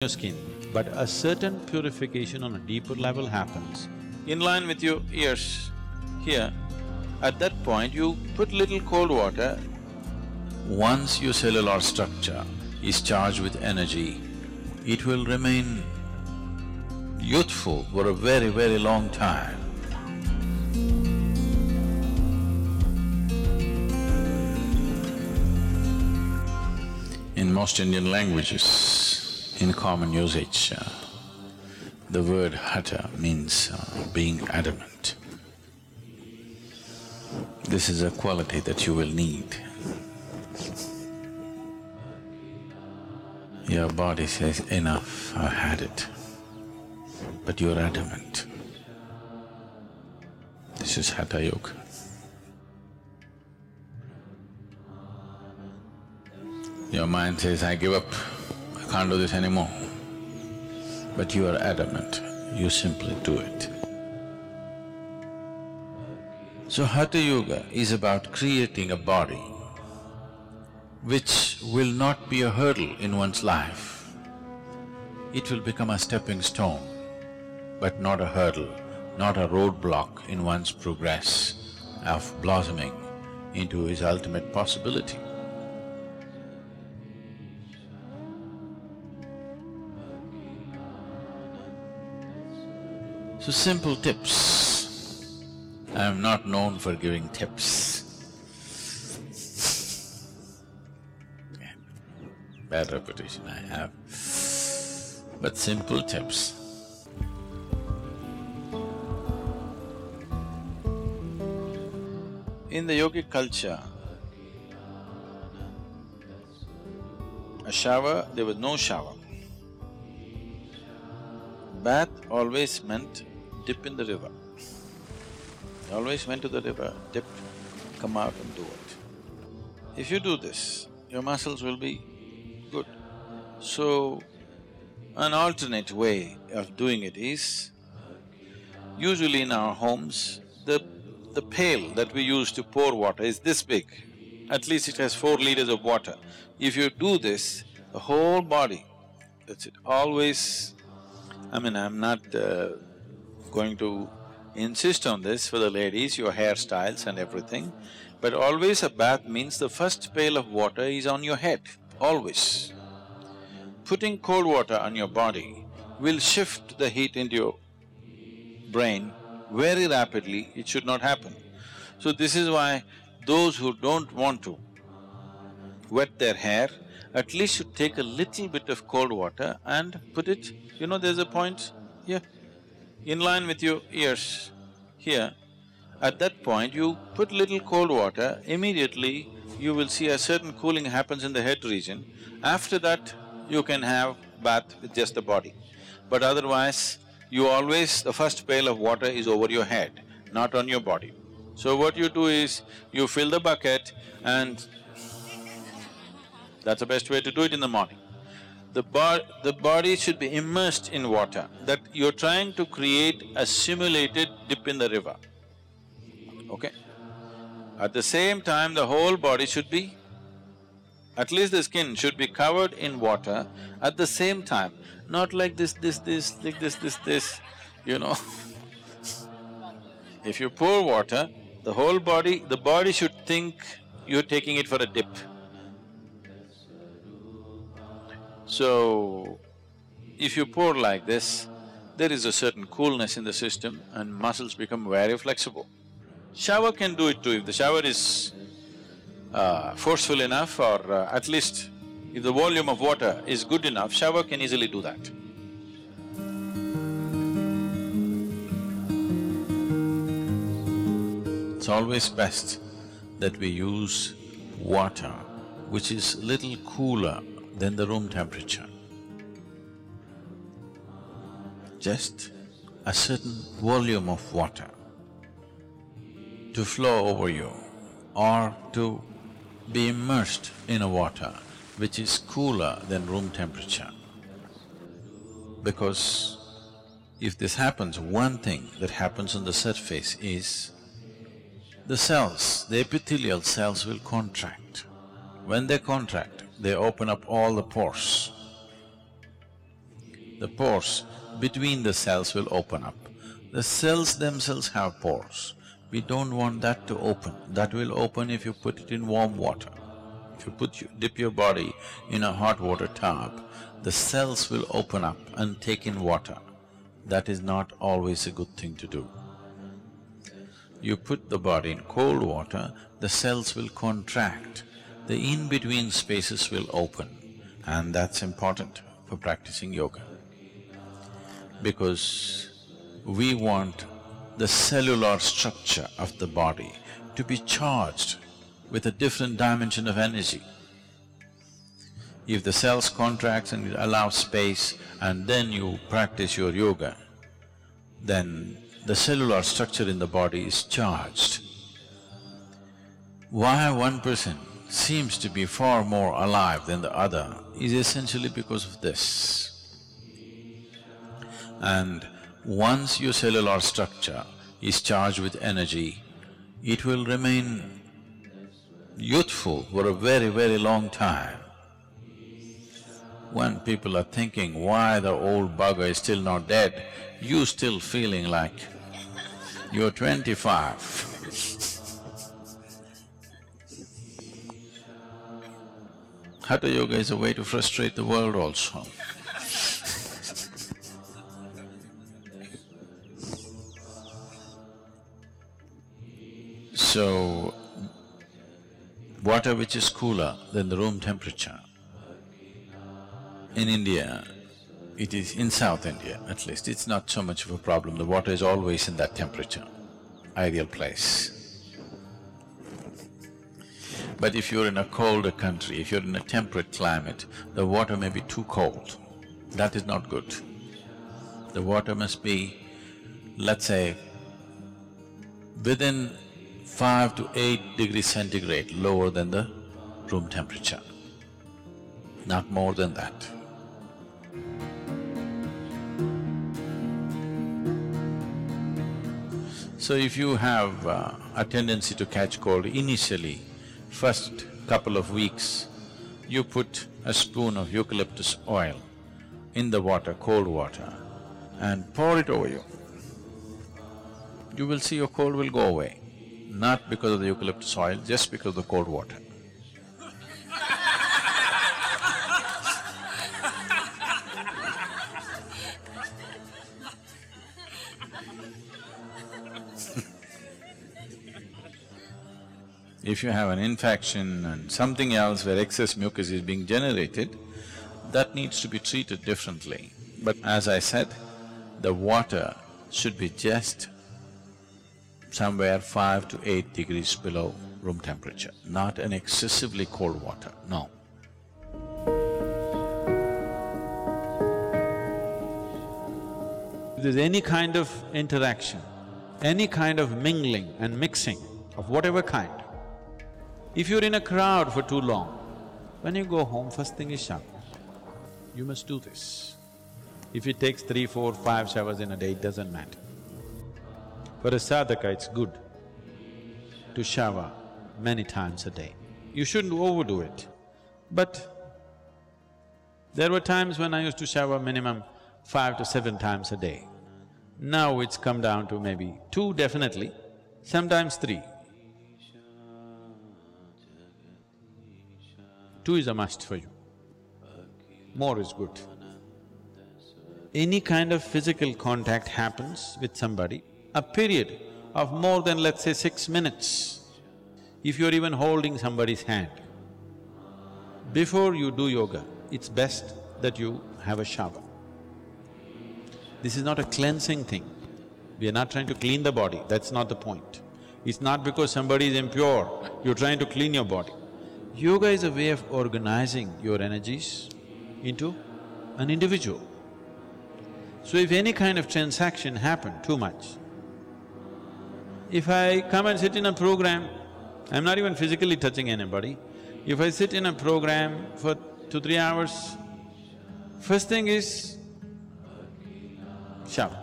your skin, but a certain purification on a deeper level happens. In line with your ears here, at that point you put little cold water. Once your cellular structure is charged with energy, it will remain youthful for a very, very long time. In most Indian languages, in common usage, the word hata means being adamant. This is a quality that you will need. Your body says, enough, I've had it, but you're adamant. This is Hatha Yoga. Your mind says, I give up, I can't do this anymore. But you are adamant, you simply do it. So Hatha Yoga is about creating a body which will not be a hurdle in one's life. It will become a stepping stone, but not a hurdle, not a roadblock in one's progress of blossoming into his ultimate possibility. So simple tips. I am not known for giving tips. Bad reputation I have, but simple tips. In the yogic culture, a shower, there was no shower. Bath always meant dip in the river. They always went to the river, dipped, come out and do it. If you do this, your muscles will be good. So, an alternate way of doing it is, usually in our homes, the pail that we use to pour water is this big. At least it has 4 liters of water. If you do this, the whole body, that's it, always… I'm not going to insist on this for the ladies, your hairstyles and everything, but always a bath means the first pail of water is on your head, always. Putting cold water on your body will shift the heat into your brain very rapidly, it should not happen. So this is why those who don't want to wet their hair, at least should take a little bit of cold water and put it… there's a point here, in line with your ears here. At that point, you put little cold water, immediately you will see a certain cooling happens in the head region. After that, you can have bath with just the body. But otherwise, you always… the first pail of water is over your head, not on your body. So what you do is, you fill the bucket and that's the best way to do it in the morning. The body should be immersed in water, that you're trying to create a simulated dip in the river, okay? At the same time, the whole body should be… at least the skin should be covered in water at the same time, not like this, like this, If you pour water, the whole body… the body should think you're taking it for a dip. So, if you pour like this, there is a certain coolness in the system and muscles become very flexible. Shower can do it too, if the shower is forceful enough, or at least if the volume of water is good enough, shower can easily do that. It's always best that we use water which is little cooler than the room temperature. Just a certain volume of water to flow over you, or to be immersed in a water which is cooler than room temperature. Because if this happens, one thing that happens on the surface is, the cells, the epithelial cells will contract. When they contract, they open up all the pores. the pores between the cells will open up. The cells themselves have pores. We don't want that to open. That will open if you put it in warm water. If you dip your body in a hot water tub, the cells will open up and take in water. That is not always a good thing to do. You put the body in cold water, the cells will contract, the in-between spaces will open, and that's important for practicing yoga. Because we want the cellular structure of the body to be charged with a different dimension of energy. If the cells contracts and allow space and then you practice your yoga, then the cellular structure in the body is charged. Why one person seems to be far more alive than the other is essentially because of this. And once your cellular structure is charged with energy, it will remain youthful for a very, very long time. When people are thinking, why the old bugger is still not dead, you still feeling like you're 25. Hatha yoga is a way to frustrate the world also. So, water which is cooler than the room temperature, in India, it is in South India at least, it's not so much of a problem. The water is always in that temperature, ideal place. But if you're in a colder country, if you're in a temperate climate, the water may be too cold. That is not good. The water must be, let's say, within 5 to 8 degrees centigrade lower than the room temperature, not more than that. So if you have a tendency to catch cold initially, first couple of weeks, you put a spoon of eucalyptus oil in the water, cold water, and pour it over you. You will see your cold will go away, not because of the eucalyptus oil, just because of the cold water. If you have an infection and something else where excess mucus is being generated, that needs to be treated differently. But as I said, the water should be just somewhere 5 to 8 degrees below room temperature, not an excessively cold water, no. If there's any kind of interaction, any kind of mingling and mixing of whatever kind, if you're in a crowd for too long, when you go home, first thing is shower. You must do this. If it takes 3, 4, 5 showers in a day, it doesn't matter. For a sadhaka, it's good to shower many times a day. You shouldn't overdo it. But there were times when I used to shower minimum 5 to 7 times a day. Now it's come down to maybe 2 definitely, sometimes 3. 2 is a must for you. More is good. Any kind of physical contact happens with somebody, a period of more than, let's say, 6 minutes, if you're even holding somebody's hand, before you do yoga, it's best that you have a shower. This is not a cleansing thing. We are not trying to clean the body, that's not the point. It's not because somebody is impure, you're trying to clean your body. Yoga is a way of organizing your energies into an individual. So if any kind of transaction happened too much, if I come and sit in a program, I'm not even physically touching anybody, if I sit in a program for 2, 3 hours, first thing is shower.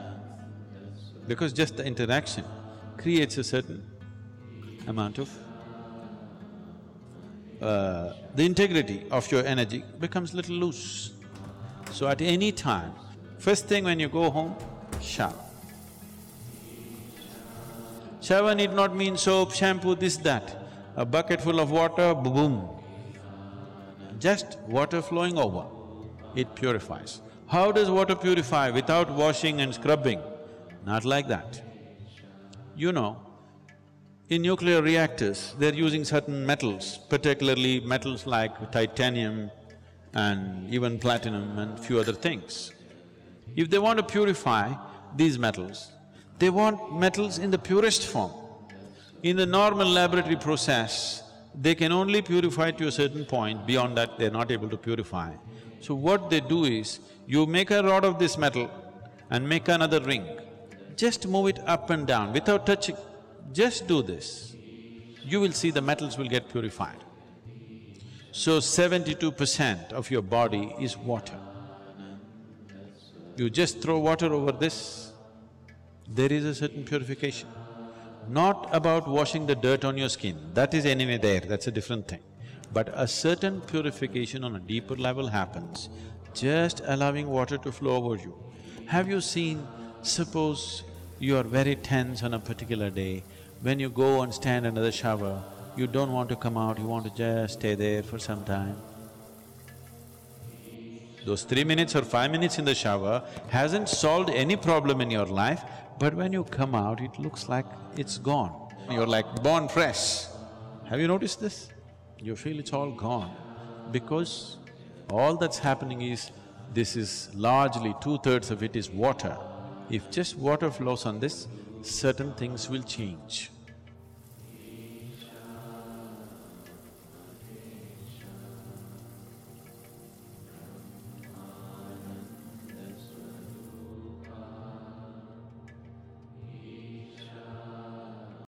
Because just the interaction creates a certain amount of… the integrity of your energy becomes little loose. So at any time, First thing when you go home, shower. Shower need not mean soap, shampoo, this, that. A bucket full of water, boom. Just water flowing over, it purifies. How does water purify without washing and scrubbing? Not like that. You know, in nuclear reactors, they're using certain metals, particularly metals like titanium and even platinum and few other things. If they want to purify these metals, they want metals in the purest form. In the normal laboratory process, they can only purify to a certain point, beyond that they're not able to purify. So what they do is, you make a rod of this metal and make another ring. Just move it up and down without touching. Just do this. You will see the metals will get purified. So 72% of your body is water. You just throw water over this, there is a certain purification. Not about washing the dirt on your skin, that is anyway there, that's a different thing. But a certain purification on a deeper level happens, just allowing water to flow over you. Have you seen, suppose you are very tense on a particular day, when you go and stand under the shower, you don't want to come out, you want to just stay there for some time. Those 3 minutes or 5 minutes in the shower hasn't solved any problem in your life, but when you come out, it looks like it's gone. You're like born fresh. Have you noticed this? You feel it's all gone because all that's happening is, this is largely 2/3 of it is water. If just water flows on this, certain things will change.